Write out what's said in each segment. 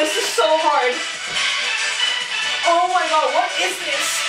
this is so hard. Oh my god, what is this?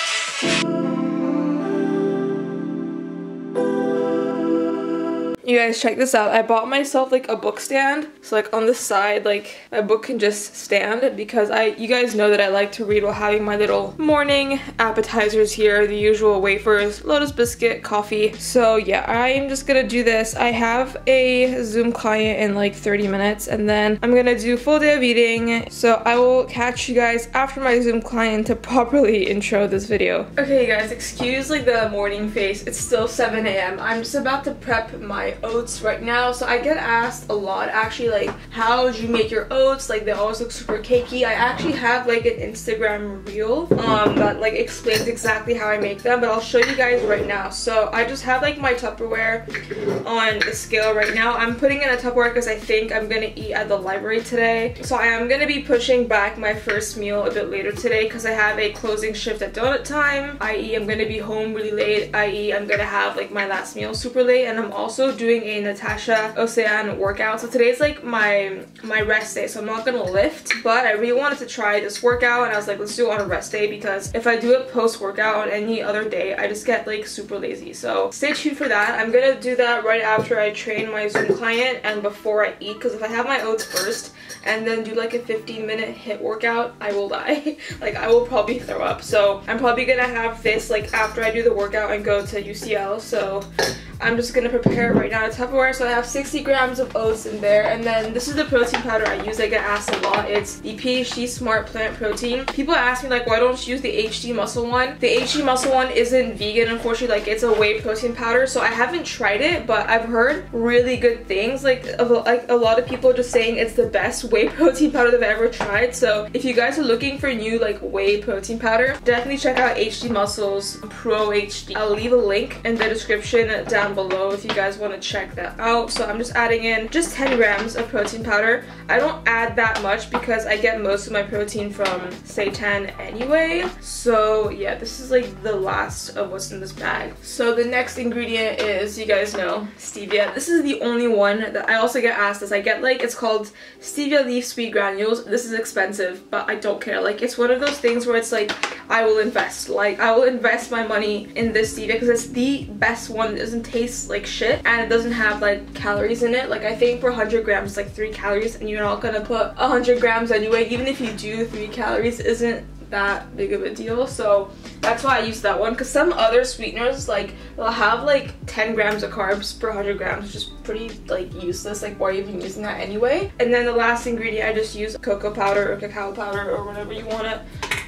You guys, check this out. I bought myself like a book stand, so like on the side like my book can just stand, because you guys know that I like to read while having my little morning appetizers here, the usual wafers, lotus biscuit, coffee. So yeah, I am just gonna do this. I have a Zoom client in like 30 minutes, and then I'm gonna do full day of eating, so I will catch you guys after my Zoom client to properly intro this video. Okay you guys, excuse like the morning face. It's still 7 a.m. I'm just about to prep my oats right now. So I get asked a lot actually, like, how do you make your oats? Like, they always look super cakey. I actually have like an Instagram reel that like explains exactly how I make them, but I'll show you guys right now. So I just have like my Tupperware on the scale right now. I'm putting in a Tupperware because I think I'm gonna eat at the library today, so I am gonna be pushing back my first meal a bit later today because I have a closing shift at donut time, i.e. I'm gonna be home really late, i.e. I'm gonna have like my last meal super late, and I'm also doing a NATACHA OCÉANE workout. So today's like my rest day, so I'm not gonna lift, but I really wanted to try this workout, and I was like, let's do it on a rest day, because if I do it post workout on any other day, I just get like super lazy. So stay tuned for that. I'm gonna do that right after I train my Zoom client and before I eat, because if I have my oats first and then do like a 15-minute HIIT workout, I will die. Like, I will probably throw up. So I'm probably gonna have this like after I do the workout and go to UCL. So I'm just gonna prepare it right now in Tupperware. So I have 60 grams of oats in there, and then this is the protein powder I use. I get asked a lot. It's the PhD Smart Plant Protein. People ask me like, why don't you use the HD Muscle one? The HD Muscle one isn't vegan, unfortunately. Like, it's a whey protein powder, so I haven't tried it, but I've heard really good things. Like a lot of people just saying it's the best whey protein powder they've ever tried. So if you guys are looking for new like whey protein powder, definitely check out HD Muscle's Pro HD. I'll leave a link in the description down below if you guys want to check that out. So I'm just adding in just 10 grams of protein powder. I don't add that much because I get most of my protein from seitan anyway. So yeah, this is like the last of what's in this bag. So the next ingredient is, you guys know, stevia. This is the only one that I also get asked this. I get like, it's called stevia leaf sweet granules. This is expensive, but I don't care. Like, it's one of those things where it's like, I will invest. Like, I will invest my money in this stevia because it's the best one. It doesn't taste like shit, and it doesn't have like calories in it. Like, I think per 100 grams it's like 3 calories, and you're not gonna put 100 grams anyway. Even if you do, 3 calories isn't that big of a deal. So that's why I use that one, because some other sweeteners, like, they'll have like 10 grams of carbs per 100 grams, which is pretty like useless. Like, why are you even using that anyway? And then the last ingredient, I just use cocoa powder or cacao powder or whatever you want to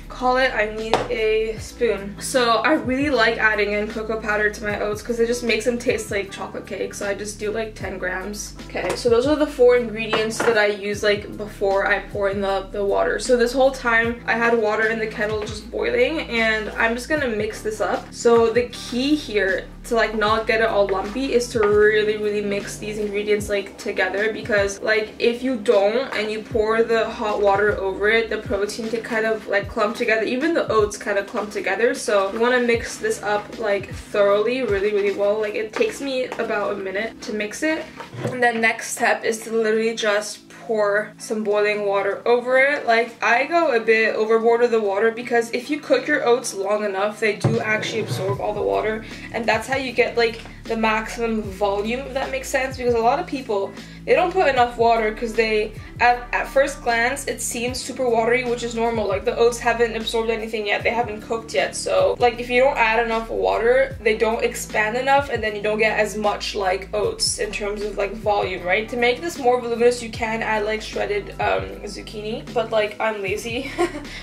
call it. I need a spoon. So I really like adding in cocoa powder to my oats because it just makes them taste like chocolate cake. So I just do like 10 grams. Okay, so those are the 4 ingredients that I use like before I pour in the water. So this whole time I had water in the kettle just boiling, and I'm just gonna mix this up. So the key here to like not get it all lumpy is to really mix these ingredients like together, because like if you don't and you pour the hot water over it, the protein can kind of like clump together. Even the oats kind of clump together. So you want to mix this up like thoroughly, really well. Like, it takes me about a minute to mix it, and then next step is to literally just pour some boiling water over it. Like, I go a bit overboard with the water because if you cook your oats long enough, they do actually absorb all the water, and that's how you get like the maximum volume, if that makes sense. Because a lot of people, they don't put enough water because they, at first glance, it seems super watery, which is normal. Like, the oats haven't absorbed anything yet, they haven't cooked yet. So like, if you don't add enough water, they don't expand enough, and then you don't get as much like oats in terms of like volume, right? To make this more voluminous, you can add like shredded zucchini, but like, I'm lazy.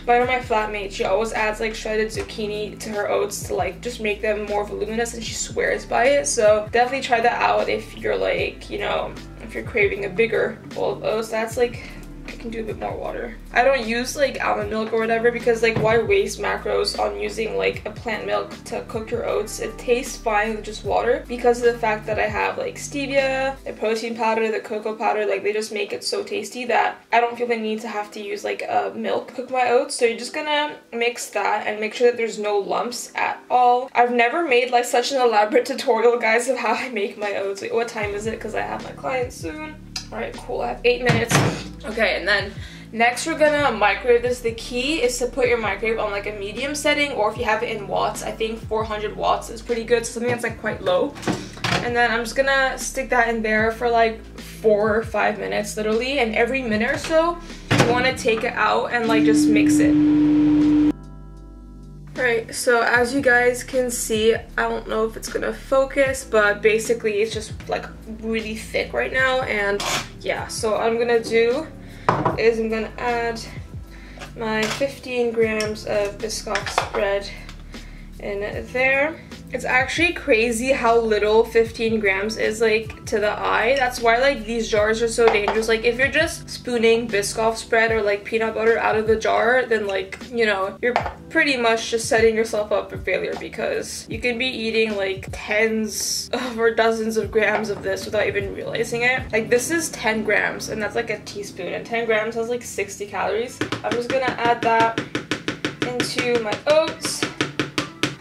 But one of my flatmates, she always adds like shredded zucchini to her oats to like just make them more voluminous, and she swears by it. So definitely try that out if you're like, you know, if you're craving a bigger bowl of oats. That's like, I can do a bit more water. I don't use like almond milk or whatever, because like, why waste macros on using like a plant milk to cook your oats? It tastes fine with just water because of the fact that I have like stevia, the protein powder, the cocoa powder. Like, they just make it so tasty that I don't feel the need to have to use like milk to cook my oats. So you're just gonna mix that and make sure that there's no lumps at all. I've never made like such an elaborate tutorial, guys, of how I make my oats. Wait, what time is it? Because I have my client soon. Alright, cool, I have 8 minutes. Okay, and then Next, we're gonna microwave this. The key is to put your microwave on like a medium setting, or if you have it in watts, I think 400 watts is pretty good, so something that's like quite low. And then I'm just gonna stick that in there for like 4 or 5 minutes literally, and every minute or so you want to take it out and like just mix it. Alright, so as you guys can see, I don't know if it's gonna focus, but basically it's just like really thick right now. And yeah, so what I'm gonna do is I'm gonna add my 15 grams of Biscoff spread in there. It's actually crazy how little 15 grams is like to the eye. That's why like these jars are so dangerous. Like if you're just spooning Biscoff spread or like peanut butter out of the jar, then like, you know, you're pretty much just setting yourself up for failure, because you can be eating like tens or dozens of grams of this without even realizing it. Like this is 10 grams and that's like a teaspoon, and 10 grams has like 60 calories. I'm just gonna add that into my oats.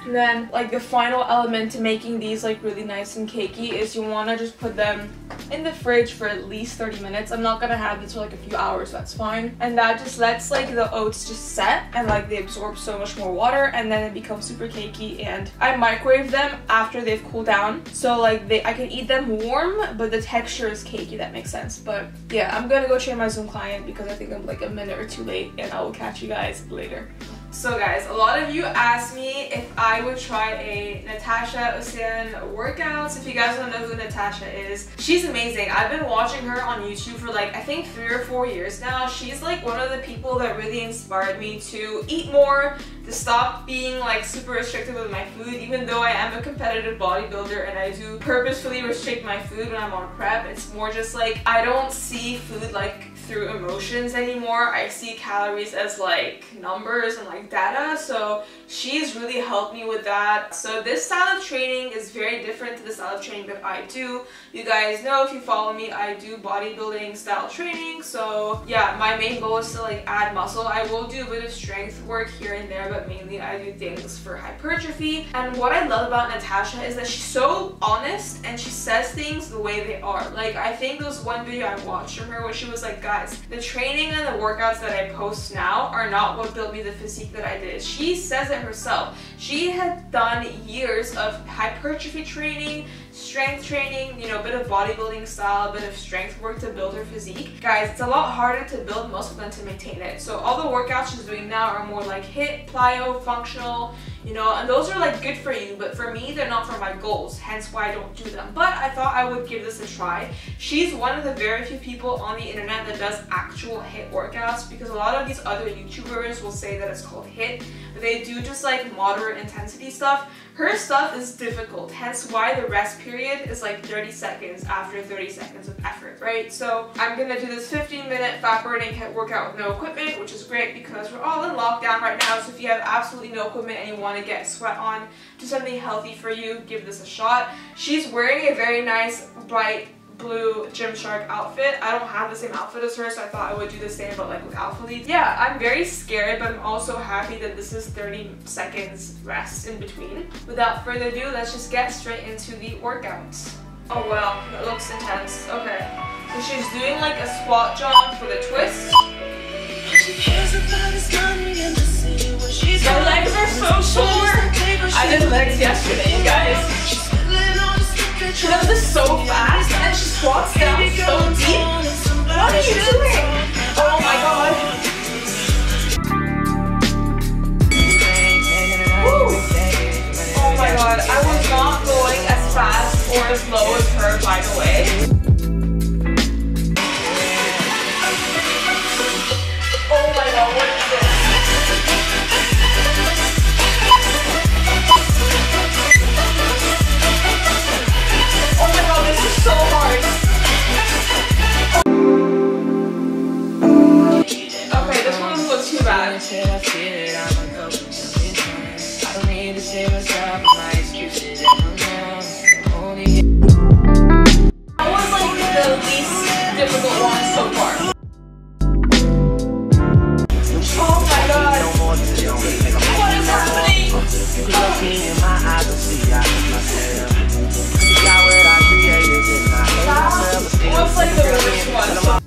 And then like the final element to making these like really nice and cakey is you want to just put them in the fridge for at least 30 minutes. I'm not gonna have these for like a few hours, so that's fine. And that just lets like the oats just set and like they absorb so much more water, and then it becomes super cakey. And I microwave them after they've cooled down, so like I can eat them warm, but the texture is cakey. That makes sense. But yeah, I'm gonna go train my Zoom client because I think I'm like a minute or two late, and I will catch you guys later. So guys, a lot of you asked me if I would try a NATACHA OCÉANE workouts. If you guys don't know who Natasha is, she's amazing. I've been watching her on YouTube for like I think 3 or 4 years now. She's like one of the people that really inspired me to eat more, to stop being like super restrictive with my food. Even though I am a competitive bodybuilder and I do purposefully restrict my food when I'm on prep, it's more just like I don't see food like through emotions anymore. I see calories as like numbers and like data, so she's really helped me with that. So this style of training is very different to the style of training that I do. You guys know, if you follow me, I do bodybuilding style training, so yeah, my main goal is to like add muscle. I will do a bit of strength work here and there, but mainly I do things for hypertrophy. And what I love about Natasha is that she's so honest and she says things the way they are. Like I think there was one video I watched from her where she was like, guys, the training and the workouts that I post now are not what built me the physique that I did. She says it herself. She had done years of hypertrophy training, strength training, you know, a bit of bodybuilding style, a bit of strength work to build her physique. Guys, it's a lot harder to build muscle than to maintain it. So all the workouts she's doing now are more like HIIT, plyo, functional, you know, and those are like good for you, but for me, they're not for my goals, hence why I don't do them. But I thought I would give this a try. She's one of the very few people on the internet that does actual HIIT workouts, because a lot of these other YouTubers will say that it's called HIIT, but they do just like moderate intensity stuff. Her stuff is difficult, hence why the rest period is like 30 seconds after 30 seconds of effort, right? So I'm gonna do this 15-minute fat burning HIIT workout with no equipment, which is great because we're all in lockdown right now. So if you have absolutely no equipment and you want to get sweat on, do something healthy for you, give this a shot. She's wearing a very nice bright blue Gymshark outfit. I don't have the same outfit as her, so I thought I would do the same, but like with Alphalete. Yeah, I'm very scared, but I'm also happy that this is 30 seconds rest in between. Without further ado, let's just get straight into the workouts. Oh wow, that looks intense. Okay, so she's doing like a squat jump for the twist. My legs are so sore. I did legs yesterday, you guys. She does this so fast and she squats down so deep. What are you doing? Oh my god. Woo. Oh my god, I was not going as fast or as low as her, by the way. Oh my god, what is this? Oh my god, this is so hard. Okay, this one doesn't look too bad. That was like the least difficult one so far. Oh my god. What is happening? That was like the worst one.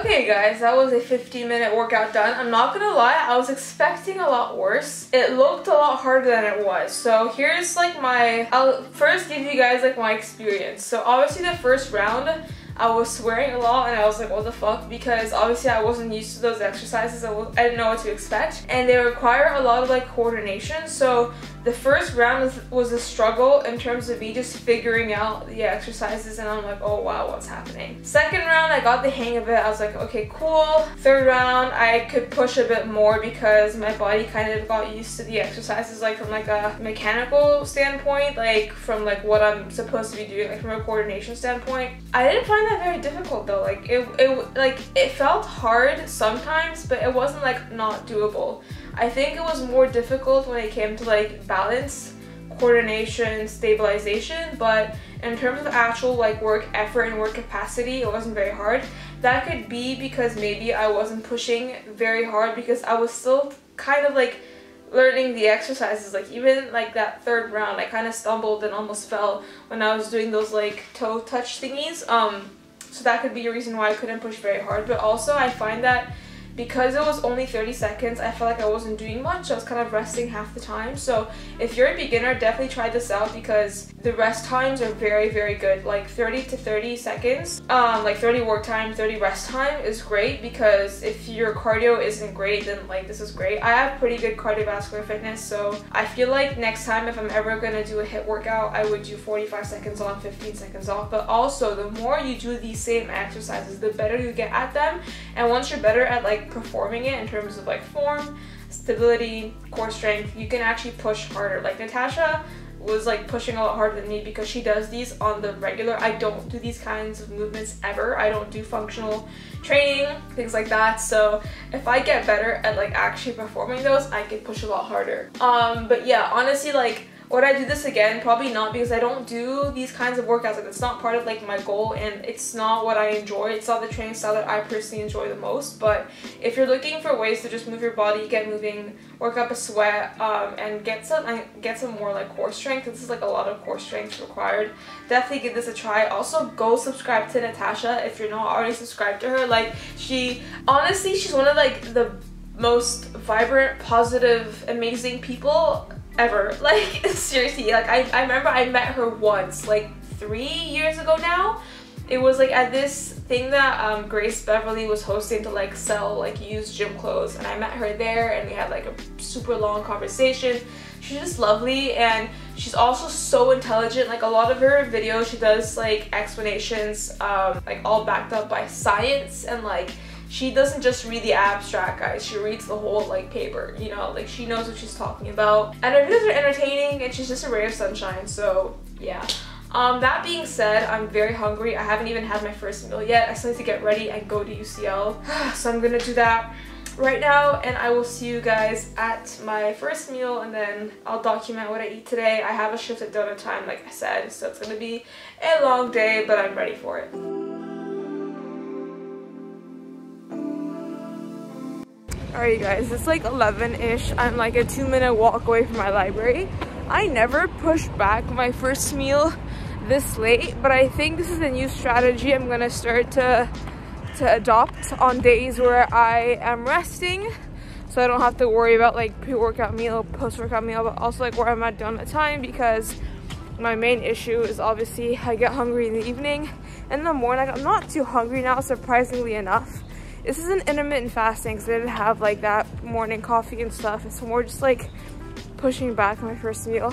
Okay guys, that was a 15-minute workout done. I'm not gonna lie, I was expecting a lot worse. It looked a lot harder than it was. So here's like I'll first give you guys like my experience. So obviously the first round, I was swearing a lot and I was like, what the fuck? Because obviously I wasn't used to those exercises. I didn't know what to expect. And they require a lot of like coordination. So the first round was a struggle in terms of me just figuring out the exercises, and I'm like, oh wow, what's happening? Second round, I got the hang of it. I was like, okay, cool. Third round, I could push a bit more because my body kind of got used to the exercises, like from like a mechanical standpoint, like from like what I'm supposed to be doing, like from a coordination standpoint. I didn't find that very difficult though. Like it felt hard sometimes, but it wasn't like not doable. I think it was more difficult when it came to like balance, coordination, stabilization, but in terms of actual like work effort and work capacity, it wasn't very hard. That could be because maybe I wasn't pushing very hard because I was still kind of like learning the exercises. Like even like that third round, I kind of stumbled and almost fell when I was doing those like toe touch thingies. So that could be a reason why I couldn't push very hard. But also I find that because it was only 30 seconds, I felt like I wasn't doing much. I was kind of resting half the time. So if you're a beginner, definitely try this out because the rest times are very, very good. Like 30 to 30 seconds, like 30 work time, 30 rest time is great, because if your cardio isn't great, then like this is great. I have pretty good cardiovascular fitness, so I feel like next time if I'm ever gonna do a HIIT workout, I would do 45 seconds on, 15 seconds off. But also the more you do these same exercises, the better you get at them. And once you're better at like performing it in terms of like form, stability, core strength, you can actually push harder. Like Natasha was like pushing a lot harder than me because she does these on the regular. I don't do these kinds of movements ever. I don't do functional training, things like that. So if I get better at like actually performing those, I can push a lot harder. But yeah, honestly, like, would I do this again? Probably not, because I don't do these kinds of workouts. Like, it's not part of like my goal, and it's not what I enjoy. It's not the training style that I personally enjoy the most. But if you're looking for ways to just move your body, get moving, work up a sweat, and get some more like core strength, this is like a lot of core strength required, definitely give this a try. Also, go subscribe to Natasha if you're not already subscribed to her. Like, honestly, she's one of like the most vibrant, positive, amazing people ever. Like, seriously, like I remember I met her once, like 3 years ago now. It was like at this thing that Grace Beverly was hosting to like sell like used gym clothes, and I met her there and we had like a super long conversation. She's just lovely, and she's also so intelligent. Like, a lot of her videos, she does like explanations, like all backed up by science, and like she doesn't just read the abstract, guys. She reads the whole like paper, you know, like she knows what she's talking about. And her videos are entertaining, and she's just a ray of sunshine. So yeah. That being said, I'm very hungry. I haven't even had my first meal yet. I still need to get ready and go to UCL. So I'm gonna do that right now, and I will see you guys at my first meal, and then I'll document what I eat today. I have a shift at donut time, like I said, so it's gonna be a long day, but I'm ready for it. Alright, you guys, it's like 11-ish. I'm like a 2-minute walk away from my library. I never pushed back my first meal this late, but I think this is a new strategy I'm gonna start to adopt on days where I am resting, so I don't have to worry about like pre-workout meal, post-workout meal, but also like where I'm at donut time, because my main issue is obviously I get hungry in the evening. In the morning, I'm not too hungry now, surprisingly enough. This isn't intermittent fasting because I didn't have like that morning coffee and stuff. It's more just like pushing back my first meal.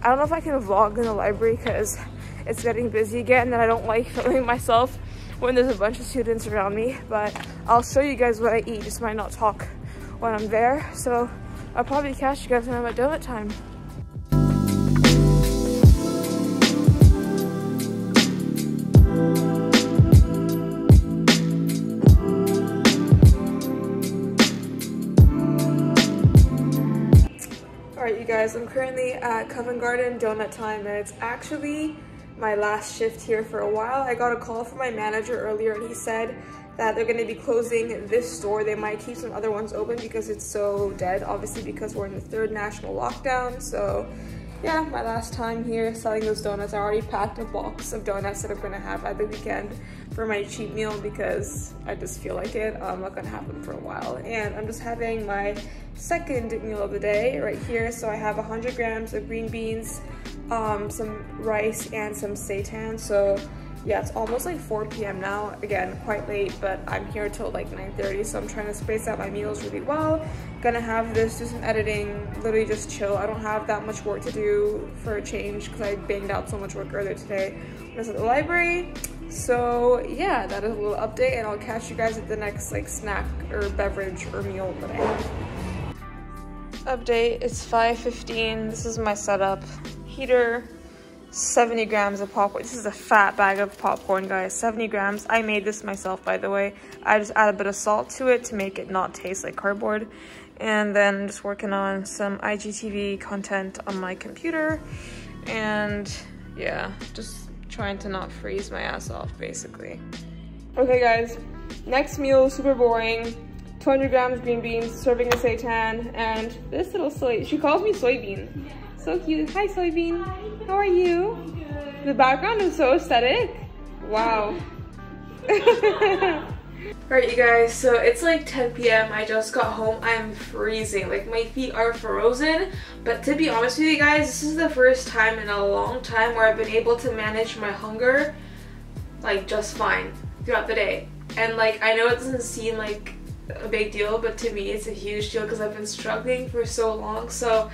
I don't know if I can vlog in the library because it's getting busy again, and I don't like filming myself when there's a bunch of students around me, but I'll show you guys what I eat. Just might not talk when I'm there, so I'll probably catch you guys when I'm at donut time. Alright, you guys, I'm currently at Covent Garden donut time, and it's actually my last shift here for a while. I got a call from my manager earlier, and he said that they're going to be closing this store. They might keep some other ones open because it's so dead, obviously because we're in the 3rd national lockdown. So yeah, my last time here selling those donuts. I already packed a box of donuts that I'm going to have at the weekend for my cheat meal because I just feel like it. Not gonna happen for a while. And I'm just having my second meal of the day right here. So I have 100 grams of green beans, some rice, and some seitan. So yeah, it's almost like 4 p.m. now. Again, quite late, but I'm here till like 9:30, so I'm trying to space out my meals really well. Gonna have this, do some editing, literally just chill. I don't have that much work to do for a change because I banged out so much work earlier today. I was at the library. So yeah, that is a little update, and I'll catch you guys at the next like snack or beverage or meal that I have. Update, it's 5:15. This is my setup. Heater, 70 grams of popcorn. This is a fat bag of popcorn, guys. 70 grams. I made this myself, by the way. I just add a bit of salt to it to make it not taste like cardboard. And then I'm just working on some IGTV content on my computer. And yeah, just trying to not freeze my ass off, basically. Okay, guys. Next meal, super boring. 200 grams green beans, serving of seitan, and this little soy. She calls me soybean. So cute. Hi, soybean. Hi. How are you? Good. The background is so aesthetic. Wow. Alright, you guys, so it's like 10 p.m. I just got home. I'm freezing. Like, my feet are frozen. But to be honest with you guys, this is the first time in a long time where I've been able to manage my hunger, like, just fine throughout the day. And, like, I know it doesn't seem like a big deal, but to me it's a huge deal because I've been struggling for so long. So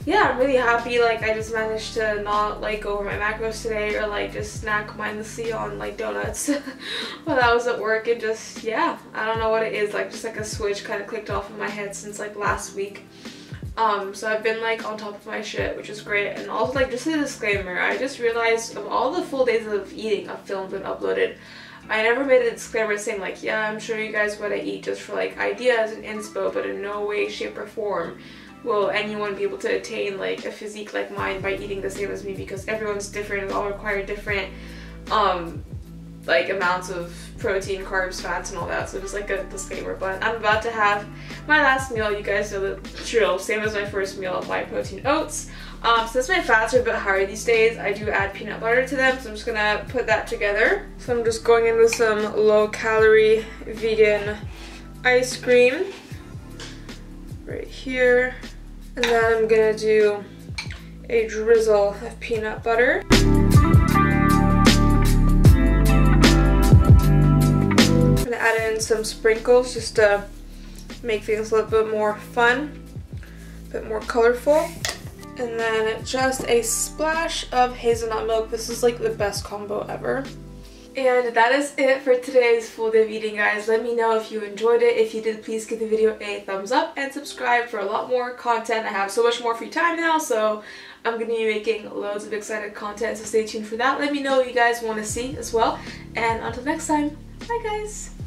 yeah, I'm really happy. Like, I just managed to not like go over my macros today, or like just snack mindlessly on like donuts while I was at work. And just, yeah, I don't know what it is, like just like a switch kind of clicked off in my head since like last week. So I've been like on top of my shit, which is great. And also, like, just a disclaimer, I just realized of all the full days of eating I've filmed and uploaded, I never made a disclaimer saying like, yeah, I'm showing you guys what I eat just for like ideas and inspo, but in no way, shape, or form will anyone be able to attain like a physique like mine by eating the same as me, because everyone's different. We all require different like amounts of protein, carbs, fats, and all that. So just like a disclaimer. But I'm about to have my last meal. You guys know the drill, same as my first meal, my protein oats. Since my fats are a bit higher these days, I do add peanut butter to them, so I'm just gonna put that together. So I'm just going in with some low-calorie vegan ice cream right here, and then I'm gonna do a drizzle of peanut butter. I'm gonna add in some sprinkles just to make things a little bit more fun, a bit more colorful. And then just a splash of hazelnut milk. This is like the best combo ever. And that is it for today's full day of eating, guys. Let me know if you enjoyed it. If you did, please give the video a thumbs up and subscribe for a lot more content. I have so much more free time now, so I'm going to be making loads of excited content, so stay tuned for that. Let me know what you guys want to see as well. And until next time, bye guys!